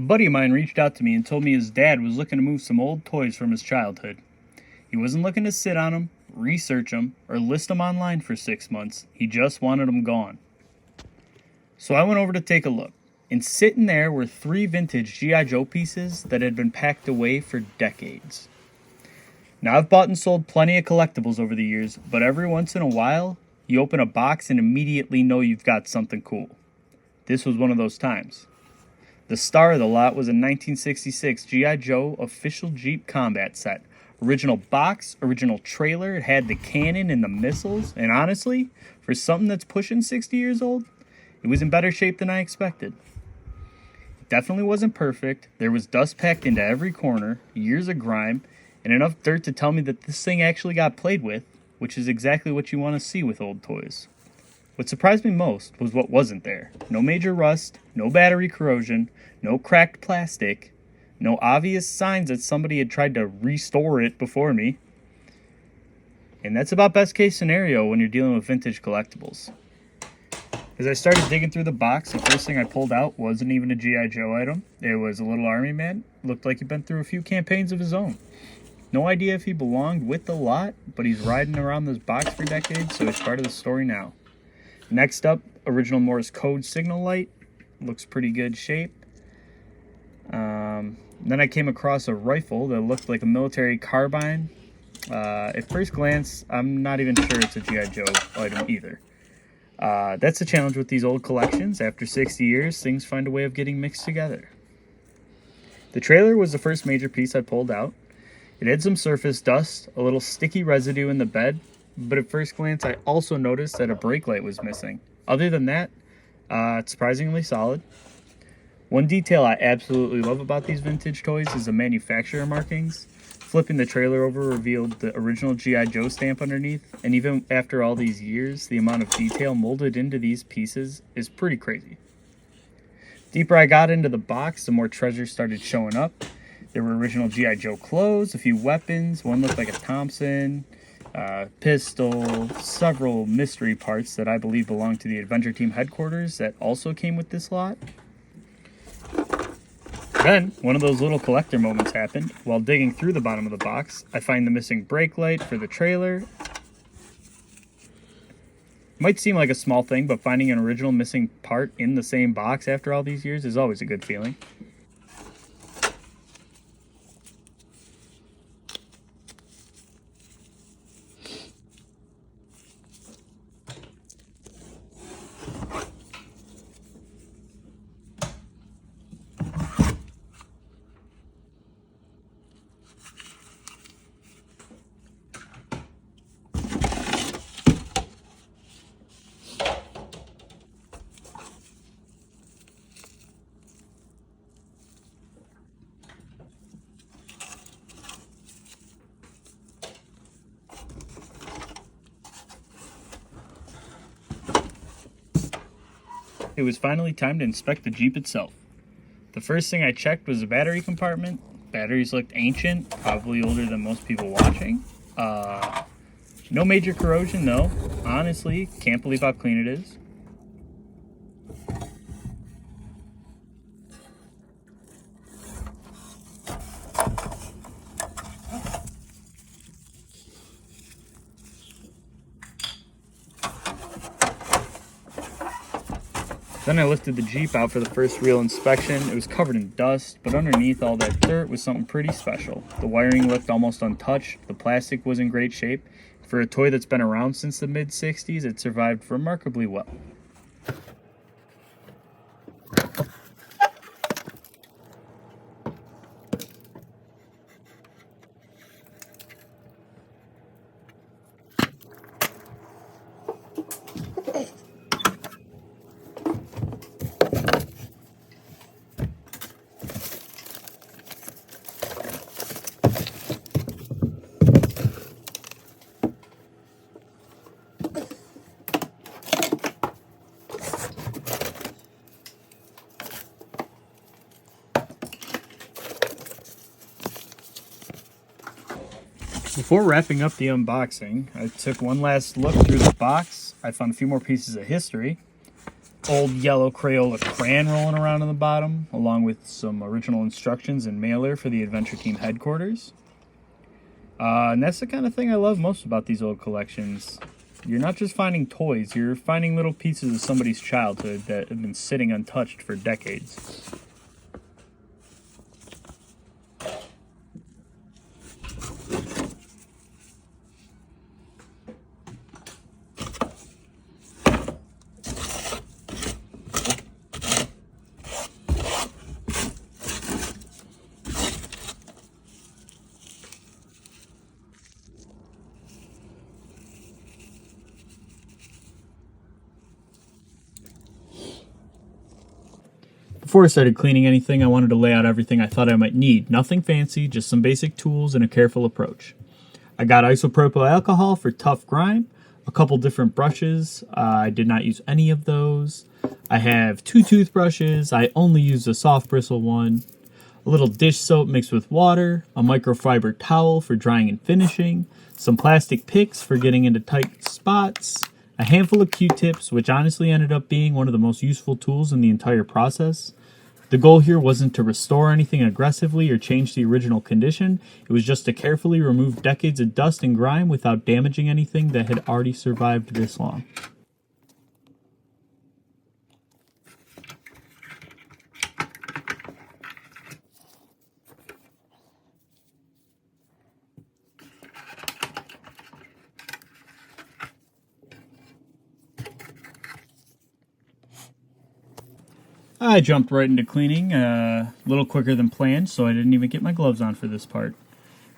buddy of mine reached out to me and told me his dad was looking to move some old toys from his childhood. He wasn't looking to sit on them, research them, or list them online for 6 months. He just wanted them gone. So I went over to take a look, and sitting there were 3 vintage G.I. Joe pieces that had been packed away for decades. Now, I've bought and sold plenty of collectibles over the years, but every once in a while, you open a box and immediately know you've got something cool. This was one of those times. The star of the lot was a 1966 G.I. Joe official Jeep combat set. Original box, original trailer, it had the cannon and the missiles, and honestly, for something that's pushing 60 years old, it was in better shape than I expected. It definitely wasn't perfect. There was dust packed into every corner, years of grime, and enough dirt to tell me that this thing actually got played with, which is exactly what you want to see with old toys. What surprised me most was what wasn't there. No major rust, no battery corrosion, no cracked plastic, no obvious signs that somebody had tried to restore it before me. And that's about best case scenario when you're dealing with vintage collectibles. As I started digging through the box, the first thing I pulled out wasn't even a G.I. Joe item. It was a little army man. Looked like he'd been through a few campaigns of his own. No idea if he belonged with the lot, but he's riding around this box for decades, so it's part of the story now. Next up, original Morse code signal light. Looks pretty good shape. Then I came across a rifle that looked like a military carbine. At first glance, I'm not even sure it's a G.I. Joe item either. That's the challenge with these old collections. After 60 years, things find a way of getting mixed together. The trailer was the first major piece I pulled out. It had some surface dust, a little sticky residue in the bed, but at first glance I also noticed that a brake light was missing. Other than that, it's surprisingly solid. One detail I absolutely love about these vintage toys is the manufacturer markings. Flipping the trailer over revealed the original G.I. Joe stamp underneath, and even after all these years, the amount of detail molded into these pieces is pretty crazy. The deeper I got into the box, the more treasures started showing up. There were original G.I. Joe clothes, a few weapons, one looked like a Thompson, pistol, several mystery parts that I believe belonged to the Adventure Team headquarters that also came with this lot. Then, one of those little collector moments happened. While digging through the bottom of the box, I find the missing brake light for the trailer. Might seem like a small thing, but finding an original missing part in the same box after all these years is always a good feeling. It was finally time to inspect the Jeep itself. The first thing I checked was the battery compartment. Batteries looked ancient, probably older than most people watching. No major corrosion though. Honestly, can't believe how clean it is. Then I lifted the Jeep out for the first real inspection. It was covered in dust, but underneath all that dirt was something pretty special. The wiring looked almost untouched, the plastic was in great shape. For a toy that's been around since the mid-60s, it survived remarkably well. Before wrapping up the unboxing, I took one last look through the box. I found a few more pieces of history. old yellow Crayola crayon rolling around on the bottom, along with some original instructions and mailer for the Adventure Team headquarters. And that's the kind of thing I love most about these old collections. You're not just finding toys, you're finding little pieces of somebody's childhood that have been sitting untouched for decades. Before I started cleaning anything, I wanted to lay out everything I thought I might need. Nothing fancy, just some basic tools and a careful approach. I got isopropyl alcohol for tough grime, a couple different brushes. I did not use any of those. I have 2 toothbrushes. I only used a soft bristle one. A little dish soap mixed with water, a microfiber towel for drying and finishing, some plastic picks for getting into tight spots, a handful of Q-tips, which honestly ended up being one of the most useful tools in the entire process. The goal here wasn't to restore anything aggressively or change the original condition. It was just to carefully remove decades of dust and grime without damaging anything that had already survived this long. I jumped right into cleaning, a little quicker than planned, so I didn't even get my gloves on for this part.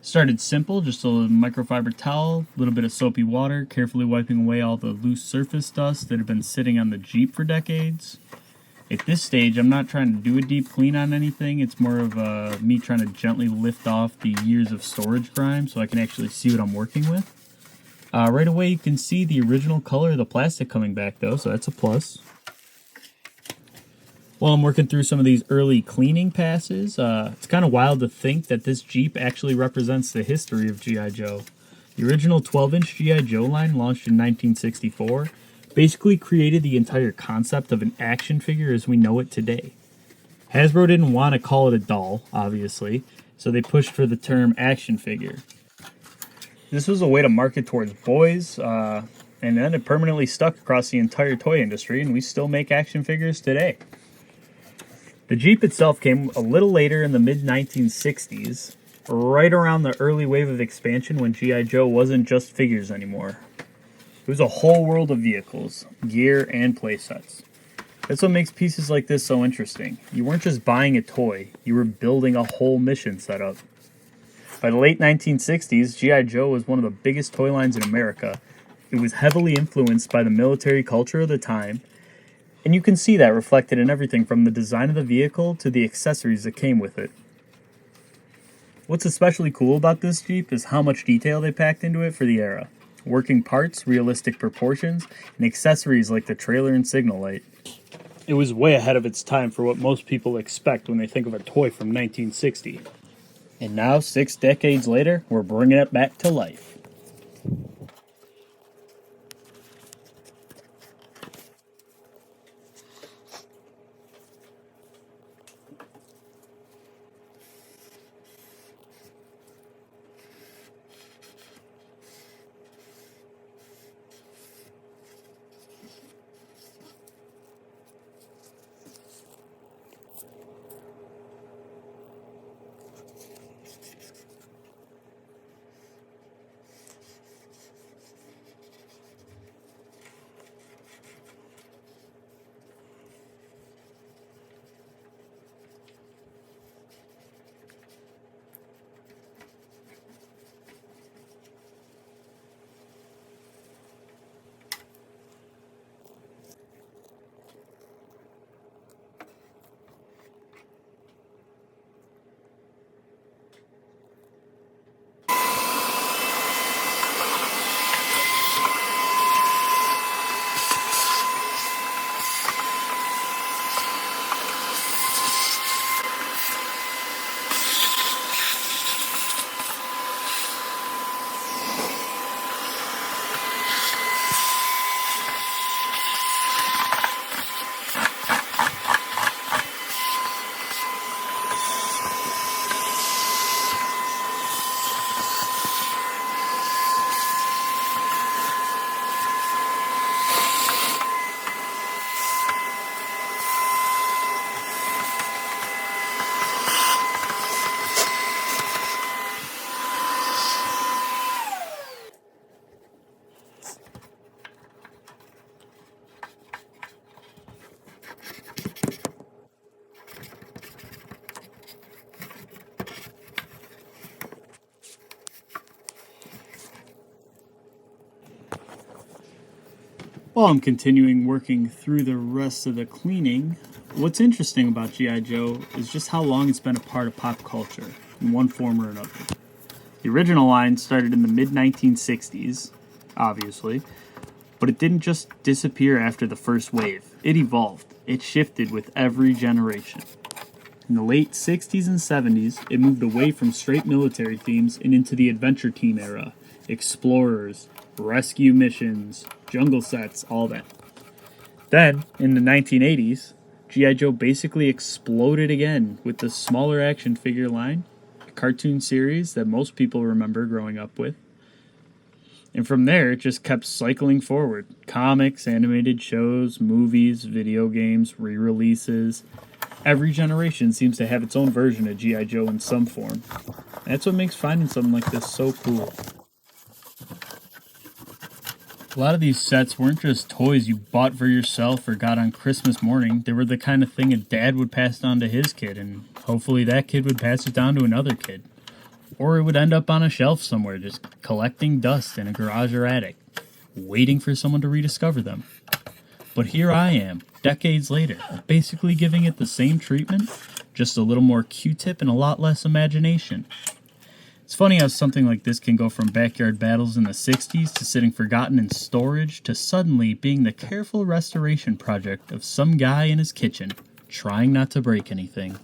Started simple, just a microfiber towel, a little bit of soapy water, carefully wiping away all the loose surface dust that had been sitting on the Jeep for decades. At this stage, I'm not trying to do a deep clean on anything. It's more of me trying to gently lift off the years of storage grime so I can actually see what I'm working with. Right away, you can see the original color of the plastic coming back, though, so that's a plus. While I'm working through some of these early cleaning passes, it's kind of wild to think that this Jeep actually represents the history of G.I. Joe. The original 12-inch G.I. Joe line, launched in 1964, basically created the entire concept of an action figure as we know it today. Hasbro didn't want to call it a doll, obviously, so they pushed for the term action figure. This was a way to market towards boys, and then it permanently stuck across the entire toy industry, and we still make action figures today. The Jeep itself came a little later in the mid-1960s, right around the early wave of expansion when G.I. Joe wasn't just figures anymore. It was a whole world of vehicles, gear, and playsets. That's what makes pieces like this so interesting. You weren't just buying a toy, you were building a whole mission setup. By the late 1960s, G.I. Joe was one of the biggest toy lines in America. It was heavily influenced by the military culture of the time, and you can see that reflected in everything from the design of the vehicle to the accessories that came with it. What's especially cool about this Jeep is how much detail they packed into it for the era. Working parts, realistic proportions, and accessories like the trailer and signal light. It was way ahead of its time for what most people expect when they think of a toy from 1960. And now, 6 decades later, we're bringing it back to life. While I'm continuing working through the rest of the cleaning, what's interesting about G.I. Joe is just how long it's been a part of pop culture, in one form or another. The original line started in the mid 1960s, obviously, but it didn't just disappear after the first wave. It evolved. It shifted with every generation. In the late 60s and 70s, it moved away from straight military themes and into the adventure team era. Explorers, rescue missions, jungle sets, all that. Then, in the 1980s, G.I. Joe basically exploded again with the smaller action figure line, a cartoon series that most people remember growing up with. And from there, it just kept cycling forward. Comics, animated shows, movies, video games, re-releases. Every generation seems to have its own version of G.I. Joe in some form. That's what makes finding something like this so cool. A lot of these sets weren't just toys you bought for yourself or got on Christmas morning. They were the kind of thing a dad would pass on to his kid, and hopefully that kid would pass it down to another kid. Or it would end up on a shelf somewhere, just collecting dust in a garage or attic, waiting for someone to rediscover them. But here I am, decades later, basically giving it the same treatment, just a little more Q-tip and a lot less imagination. It's funny how something like this can go from backyard battles in the 60s to sitting forgotten in storage to suddenly being the careful restoration project of some guy in his kitchen, trying not to break anything.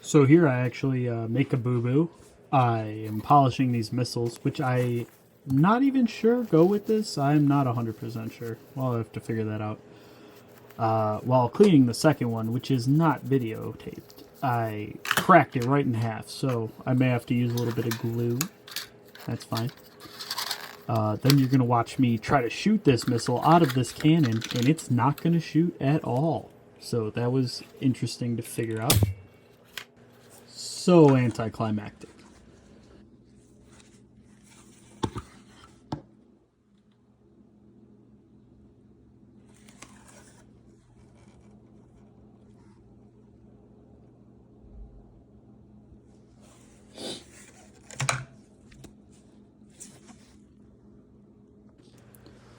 So here I actually make a boo-boo. I am polishing these missiles, which I'm not even sure go with this. I'm not 100% sure. Well, I'll have to figure that out. While cleaning the second one, which is not videotaped, I cracked it right in half, so I may have to use a little bit of glue. That's fine. Then you're going to watch me try to shoot this missile out of this cannon, and it's not going to shoot at all. So that was interesting to figure out. So anticlimactic.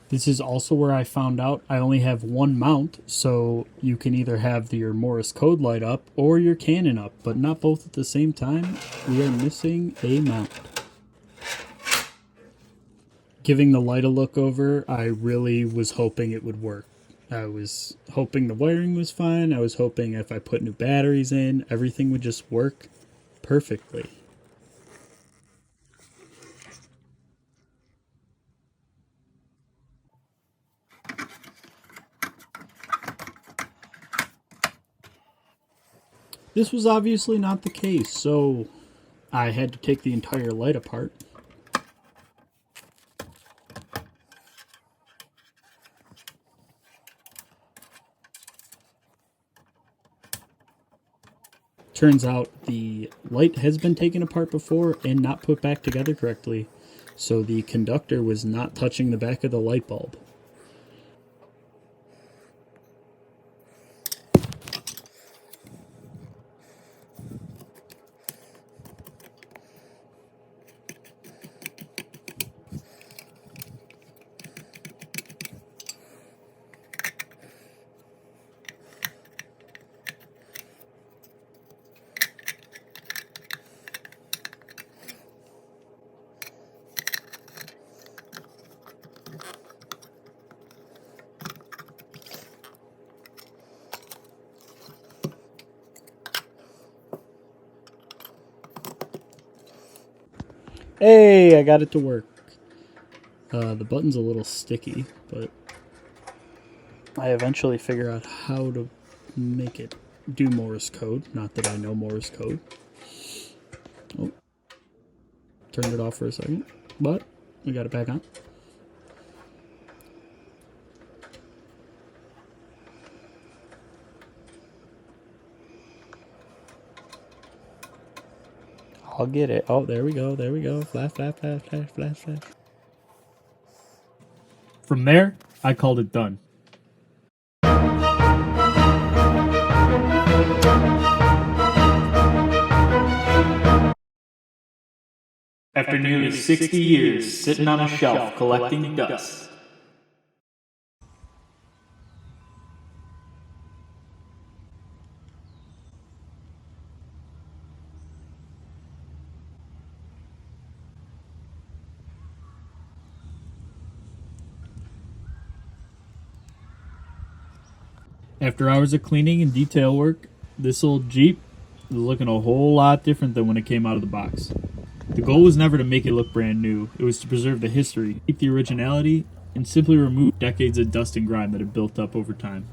This is also where I found out I only have one mount, so you can either have your Morse code light up or your cannon up, but not both at the same time. We are missing a mount. Giving the light a look over, I really was hoping it would work. I was hoping the wiring was fine. I was hoping if I put new batteries in, everything would just work perfectly. This was obviously not the case, so I had to take the entire light apart. Turns out the light has been taken apart before and not put back together correctly, so the conductor was not touching the back of the light bulb. Hey, I got it to work. The button's a little sticky, but I eventually figure out how to make it do Morse code. Not that I know Morse code. Oh, turned it off for a second, but we got it back on. I'll get it. Oh, there we go. There we go. Flash, flash, flash, flash, flash, flash. From there, I called it done. After nearly 60 years sitting on a shelf collecting dust. After hours of cleaning and detail work, this old Jeep is looking a whole lot different than when it came out of the box. The goal was never to make it look brand new, it was to preserve the history, keep the originality, and simply remove decades of dust and grime that had built up over time.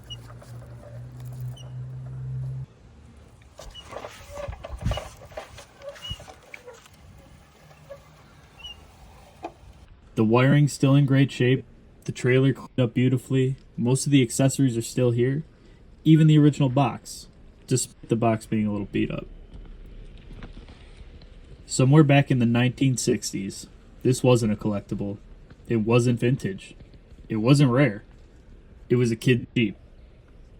The wiring's still in great shape, the trailer cleaned up beautifully, most of the accessories are still here, even the original box, despite the box being a little beat up. Somewhere back in the 1960s, this wasn't a collectible. It wasn't vintage. It wasn't rare. It was a kid's Jeep.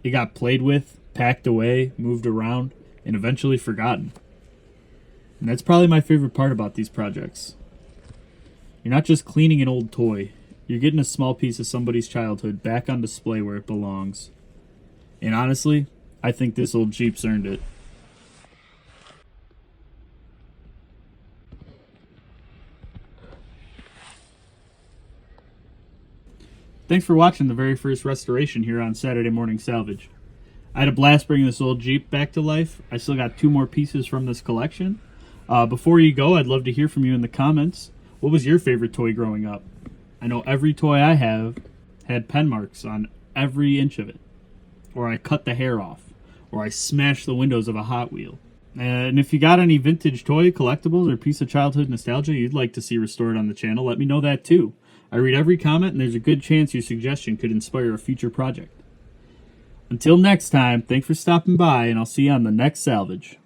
It got played with, packed away, moved around, and eventually forgotten. And that's probably my favorite part about these projects. You're not just cleaning an old toy, you're getting a small piece of somebody's childhood back on display where it belongs. And honestly, I think this old Jeep's earned it. Thanks for watching the very first restoration here on Saturday Morning Salvage. I had a blast bringing this old Jeep back to life. I still got 2 more pieces from this collection. Before you go, I'd love to hear from you in the comments. What was your favorite toy growing up? I know every toy I have had pen marks on every inch of it. Or I cut the hair off. Or I smashed the windows of a Hot Wheel. And if you got any vintage toy, collectibles, or piece of childhood nostalgia you'd like to see restored on the channel, let me know that too. I read every comment, and there's a good chance your suggestion could inspire a future project. Until next time, thanks for stopping by, and I'll see you on the next salvage.